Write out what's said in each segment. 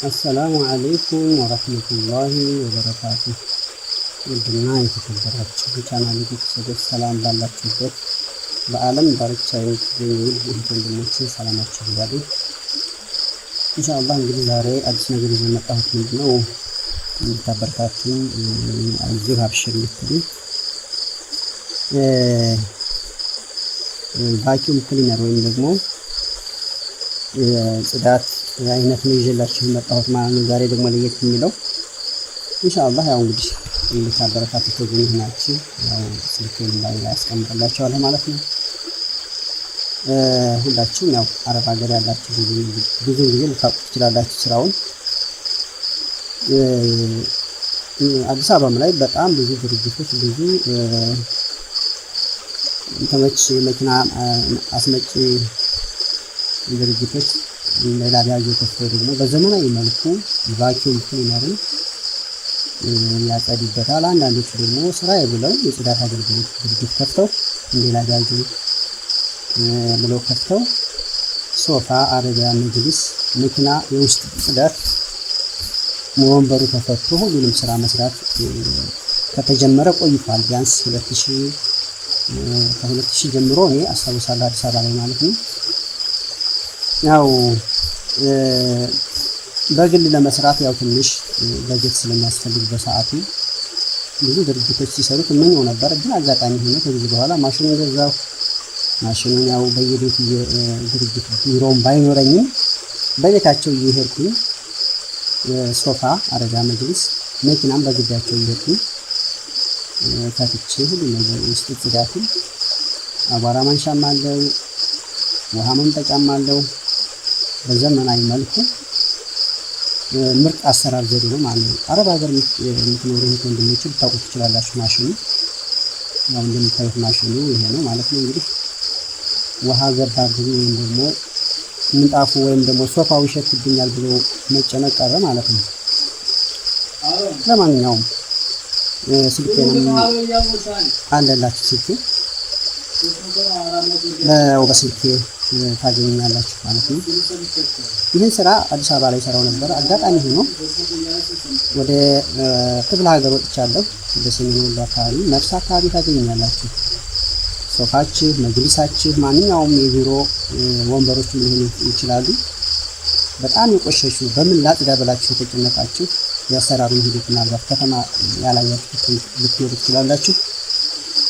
አሰላሙ አለይኩም ወረህመቱላሂ ወበረካቱ። ውድና የተከበራችሁ የቻናሌ ቤተሰቦች ሰላም ባላችሁበት በዓለም ዳርቻ የምትገኙ ውድ ወንድሞቼ ሰላማችሁ ይብዛ። ኢንሻአላህ እንግዲህ ዛሬ አዲስ ነገር ይዤ መጣሁት። ምንድነው እንድታበረታቱኝ አይዞህ አብሽር ልትሉኝ ቫኪዩም ክሊነር ወይም ደግሞ የጽዳት አይነት ነው ይዤላችሁ መጣሁት ማለት ነው። ዛሬ ደግሞ ለየት የሚለው ኢንሻአላህ ያው እንግዲህ እንድታበረታቱ ከጎኔ ናችሁ። ያው ስልኬን ላይ አስቀምጥላችኋለሁ ማለት ነው። ሁላችሁም ያው አረብ ሀገር ያላችሁ ብዙ ጊዜ ልታውቁ ትችላላችሁ ስራውን። አዲስ አበባም ላይ በጣም ብዙ ድርጅቶች ብዙ እንትኖች መኪና አስመጪ ድርጅቶች ሌላ ቢያዩ ከፍተው ደግሞ በዘመናዊ መልኩ ቫኪዩም ክሊነርን ያጸዱበታል። አንዳንዶቹ ደግሞ ስራዬ ብለው የጽዳት አገልግሎት ድርጅት ከፍተው ሌላ ቢያዩ ብለው ከፍተው ሶፋ፣ አረቢያ መጅሊስ፣ መኪና የውስጥ ጽዳት ወንበሩ ተፈቶ ሁሉንም ስራ መስራት ከተጀመረ ቆይቷል። ቢያንስ 2000 ጀምሮ እኔ አስታውሳለሁ አዲስ አበባ ላይ ማለት ነው። ያው በግል ለመስራት ያው ትንሽ በጀት ስለሚያስፈልግ በሰዓቱ ብዙ ድርጅቶች ሲሰሩት ምንው ነበር። ግን አጋጣሚ ሆኖ ከዚህ በኋላ ማሽኑን ገዛው። ማሽኑን ያው በየቤቱ ድርጅት ቢሮም ባይኖረኝም በቤታቸው እየሄድኩኝ ሶፋ፣ አረጋ፣ መጅሊስ፣ መኪናም በግቢያቸው እየሄድኩኝ ፈትቼ ሁሉ ነገር ውስጥ ጽዳቱን አቧራ ማንሻም አለው፣ ውሃ መምጠጫም አለው። በዘመናዊ መልኩ ምርጥ አሰራር ዘዴ ነው ማለት ነው። አረብ ሀገር የምትኖሩ ወንድሞች ልታውቁ ትችላላችሁ። ማሽኑ ያው እንደምታዩት ማሽኑ ይሄ ነው ማለት ነው። እንግዲህ ውሃ ገባብኝ ወይም ደግሞ ምንጣፉ ወይም ደግሞ ሶፋው ይሸትብኛል ብሎ መጨነቅ ቀረ ማለት ነው። ለማንኛውም ስልኬንም አለላችሁ ስልኬ በስልኬ ታገኙኛላችሁ ማለት ነው። ይህን ስራ አዲስ አበባ ላይ ሰራው ነበር። አጋጣሚ ሆኖ ወደ ክፍለ ሀገር ወጥቻለሁ። ወደ ሰሜን ወሎ አካባቢ መርሳ አካባቢ ታገኙኛላችሁ። ሶፋችሁ፣ መጅሊሳችሁ፣ ማንኛውም የቢሮ ወንበሮች ሊሆኑ ይችላሉ። በጣም የቆሸሹ በምን ላጽዳ ብላችሁ የተጨነቃችሁ የአሰራሩን ሂደት ምናልባት ከተማ ያላያችሁ ልትኖሩ ትችላላችሁ።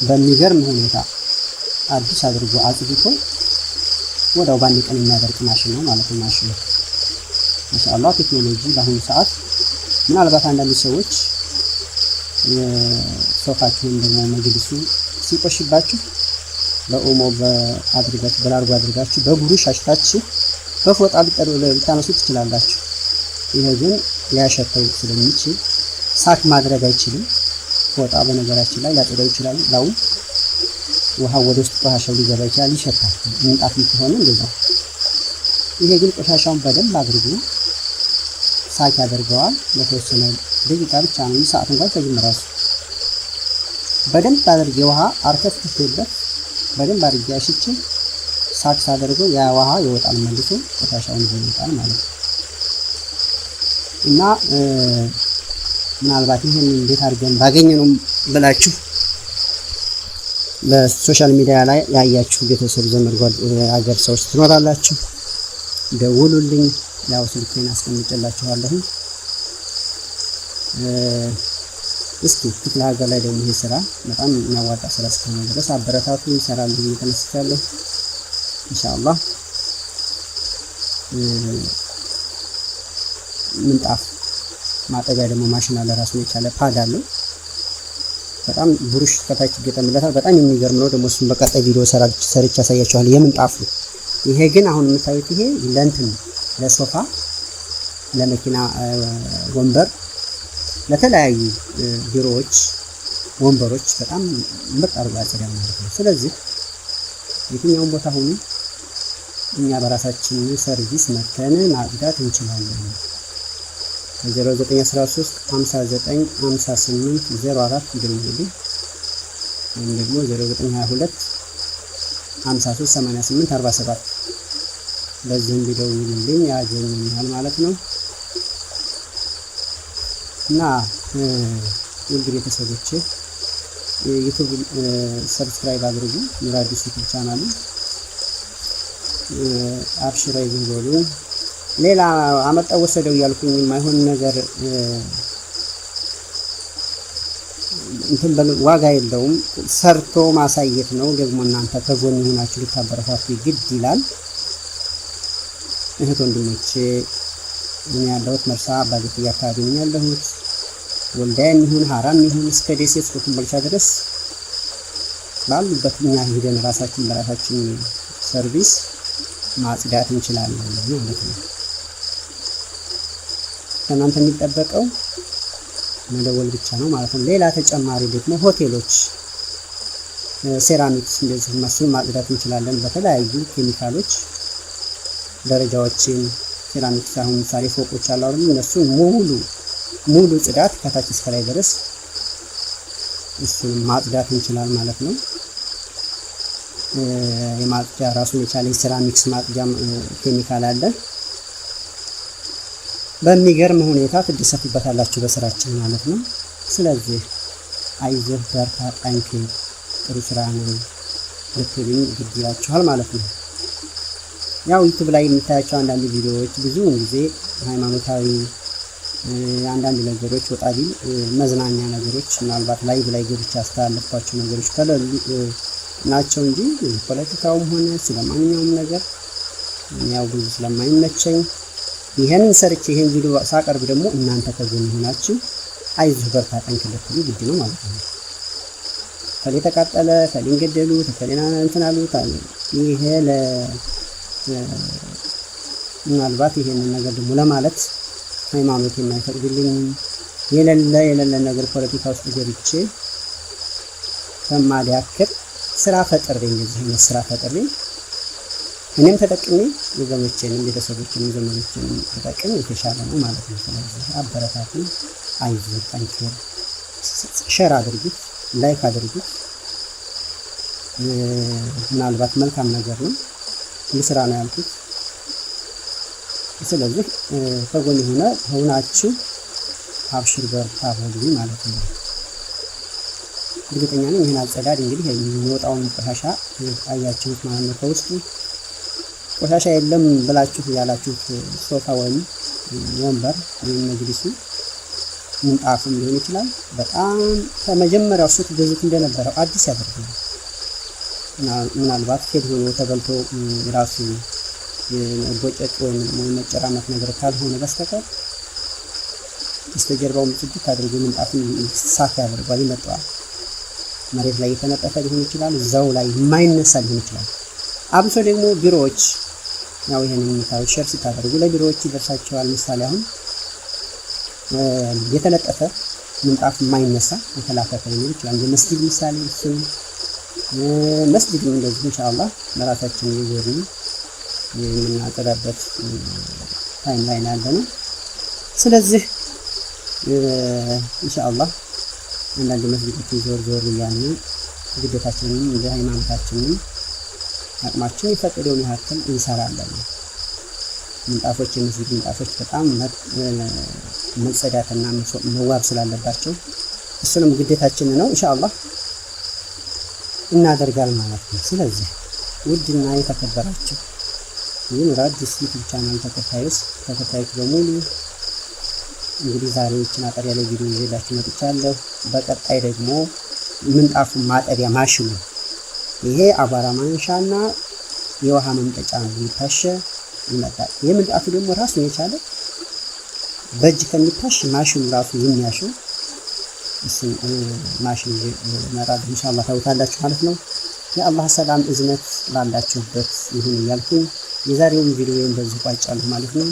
በሚገርም ሁኔታ አዲስ አድርጎ አጽድቶ ወዳው ባንድ ቀን የሚያደርቅ ማሽን ነው ማለት ነው። ማሽኑ ማሻአላህ ቴክኖሎጂ በአሁኑ ሰዓት ምናልባት አንዳንድ ሰዎች ሶፋችሁን ደግሞ መጅሊሱ ሲቆሽባችሁ በኦሞ በአድርጋችሁ በላርጎ አድርጋችሁ በቡሩሽ አሽታችሁ በፎጣ ልታነሱ ትችላላችሁ። ይሄ ግን ሊያሸተው ስለሚችል ሳክ ማድረግ አይችልም። ፎጣ በነገራችን ላይ ሊያጸዳው ይችላል። ላው ውሃ ወደ ውስጥ ቆሻሻው ሊገባ ይችላል፣ ይሸታል። ምንጣፍ ከሆነ እንደዛው። ይሄ ግን ቆሻሻውን በደንብ አድርጎ ሳክ ያደርገዋል። ለተወሰነ ደቂቃ ብቻ ነው፣ ሰዓት እንኳን ከጅም ራሱ በደንብ አድርጌ ውሃ አርከፍክፌበት በደንብ አድርጌ አሽቼ ሳክስ አድርገው ያ ውሃ ይወጣል፣ መልሶ ቆሻሻውን ይወጣል ማለት ነው። እና ምናልባት ይሄን እንዴት አድርገን ባገኘነው ብላችሁ በሶሻል ሚዲያ ላይ ያያችሁ ቤተሰብ ዘመድ አገር ሰዎች ትኖራላችሁ፣ ደውሉልኝ። ያው ስልኬን አስቀምጬላችኋለሁ። እስኪ ክፍለ ሀገር ላይ ደግሞ ይሄ ስራ በጣም የሚያዋጣ ስራ እስከሆነ ድረስ አበረታቱ። ይሰራል ብዬ ተነስቻለሁ ኢንሻአላህ። ምንጣፍ ማጠቢያ ደግሞ ማሽን አለ፣ ራሱን የቻለ ፓድ አለው። በጣም ብሩሽ ከታች ይገጠምለታል። በጣም የሚገርም ነው ደግሞ እሱን በቀጣይ ቪዲዮ ሰርቼ አሳያችኋለሁ የምንጣፉ። ይሄ ግን አሁን የምታዩት ይሄ ለእንትን ለሶፋ፣ ለመኪና ወንበር፣ ለተለያዩ ቢሮዎች ወንበሮች በጣም ምርጥ አድርጎ ያጸዳል ማለት ነው። ስለዚህ የትኛውም ቦታ ሆኖ እኛ በራሳችን ሰርቪስ መተን ማጽዳት እንችላለን። 0913 59 58 04 ይደውሉልኝ ወይም ደግሞ 0922 53 88 47 በዚህም ቢደውሉልኝ ያገኙኛል ማለት ነው። እና ውድ ቤተሰቦቼ ዩቲዩብ ሰብስክራይብ አድርጉ። ኑር አዲስ ዩቲዩብ ቻናል አብሽራ ይዘሉ። ሌላ አመጣው ወሰደው እያልኩኝ የማይሆን ነገር እንትን ዋጋ የለውም። ሰርቶ ማሳየት ነው። ደግሞ እናንተ ከጎን ሆናችሁ ልታበረታቱ ግድ ይላል። እህት ወንድሞቼ እኔ ያለሁት መርሳ አባገት አካባቢ ነው ያለሁት። ወልዳይም ይሁን ሀራም ይሁን እስከ ደሴ እስከ ኮምቦልቻ ድረስ ባሉበት እኛ ሄደን ራሳችን በራሳችን ሰርቪስ ማጽዳት እንችላለን ማለት ነው። ከእናንተ የሚጠበቀው መደወል ብቻ ነው ማለት ነው። ሌላ ተጨማሪ ደግሞ ሆቴሎች ሴራሚክስ እንደዚህ መስሉ ማጽዳት እንችላለን በተለያዩ ኬሚካሎች ደረጃዎችን። ሴራሚክስ አሁን ምሳሌ ፎቆች አሉ አይደል? እነሱ ሙሉ ጽዳት ከታች እስከ ላይ ድረስ እሱን ማጽዳት እንችላለን ማለት ነው። የማጽጃ ራሱን የቻለ ሴራሚክስ ማጽጃ ኬሚካል አለ። በሚገርም ሁኔታ ትደሰቱበታላችሁ በስራችን ማለት ነው። ስለዚህ አይዞህ በርታ ጠንክር ጥሩ ስራ ነው ልትሉኝ ግድ ይላችኋል ማለት ነው። ያው ዩቲዩብ ላይ የምታያቸው አንዳንድ ቪዲዮዎች ብዙውን ጊዜ ሃይማኖታዊ አንዳንድ ነገሮች ወጣ ቢል መዝናኛ ነገሮች ምናልባት ላይቭ ላይ ገብቼ አስተላልፏቸው ነገሮች ከሌሉ ናቸው እንጂ ፖለቲካውም ሆነ ስለማንኛውም ነገር ያው ብዙ ስለማይመቸኝ ይሄንን ሰርቼ ይሄን ቪዲዮ ሳቀርብ ደግሞ እናንተ ከጎን ሆናችሁ አይዞህ በርታ ጠንክር ልትሉ ግድ ነው ማለት ነው። ከሌ ተቃጠለ ከሌን ገደሉ ከሌና እንትን አሉት ይሄ ምናልባት ይሄንን ነገር ደግሞ ለማለት ሃይማኖት የማይፈቅድልኝ የሌለ ነገር ፖለቲካ ውስጥ ገብቼ ከማዳክር ስራ ፈጥሬ እንደዚህ ስራ ፈጥሬ እኔም ተጠቅሜ ወገኖቼንም ቤተሰቦቼንም ዘመዶቼንም ተጠቅሜ የተሻለ ነው ማለት ነው። ስለዚህ አበረታቱ፣ አይዞህ ጠንክር፣ ሼር አድርጉት፣ ላይክ አድርጉት። ምናልባት መልካም ነገር ነው ልስራ ነው ያልኩት። ስለዚህ ከጎን ሆናችሁ አብሽር በርታ በሉ ማለት ነው። እርግጠኛ ነኝ ይሄን አጸዳድ እንግዲህ የሚወጣውን ቆሻሻ አያችሁት ማለት ነው። ከውስጡ ቆሻሻ የለም ብላችሁ ያላችሁት ሶፋ ወይም ወንበር ወይም መጅሊሱ ምንጣፉም ሊሆን ይችላል በጣም ከመጀመሪያው ስትገዙት እንደነበረው አዲስ ያደርጋል። ምናልባት ፌድ ሆኖ ተበልቶ ራሱ የቦጨቅ ወይም መጨራመት ነገር ካልሆነ በስተቀር በስተጀርባው ምጥጥ አድርጎ ምንጣፉን ሳፍ ያደርጋል፣ ይመጣዋል። መሬት ላይ የተነጠፈ ሊሆን ይችላል፣ እዛው ላይ የማይነሳ ሊሆን ይችላል። አብሶ ደግሞ ቢሮዎች ያው ይሄንን ምታው ሼር ሲታደርጉ ለቢሮዎች ይደርሳቸዋል። ምሳሌ አሁን የተነጠፈ ምንጣፍ የማይነሳ የተላከፈ ሊሆን ይችላል። የመስጊድ ምሳሌ እሱ መስጊድ እንደዚህ ኢንሻአላህ ለራሳችን ይዘርን የምናጸዳበት ታይም ላይ ያለነው። ስለዚህ ኢንሻአላህ አንዳንድ መስጊዶችን ዞር እያልን ግዴታችንን እንደ ሃይማኖታችንን አቅማችን የፈቀደውን ያህል እንሰራለን። ምንጣፎች የመስጊድ ምንጣፎች በጣም መጸዳትና መዋብ ስላለባቸው እሱንም ግዴታችን ነው ኢንሻአላህ እናደርጋለን ማለት ነው። ስለዚህ ውድና የተከበራችሁ የኑር አዲስ ዩቲዩብ ቻናል ተከታዮች በሙሉ እንግዲህ ዛሬ እቺን አጠር ያለ ቪዲዮ ይዤላችሁ መጥቻለሁ። በቀጣይ ደግሞ ምንጣፉን ማጠቢያ ማሽኑ ይሄ አቧራ ማንሻና የውሃ መምጠጫ የሚታሽ ይመጣል። የምንጣፉ ደግሞ ራሱ የቻለ በእጅ ከሚታሽ ማሽኑ ራሱ የሚያሽው እሱን ማሽን መራድ ኢንሻአላህ ታውታላችሁ ማለት ነው። የአላህ ሰላም እዝነት ላላችሁበት ይሁን እያልኩኝ የዛሬውን ቪዲዮን በዚህ ቋጫለሁ ማለት ነው።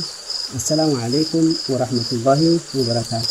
አሰላሙ አለይኩም ወራህመቱላሂ ወበረካቱ።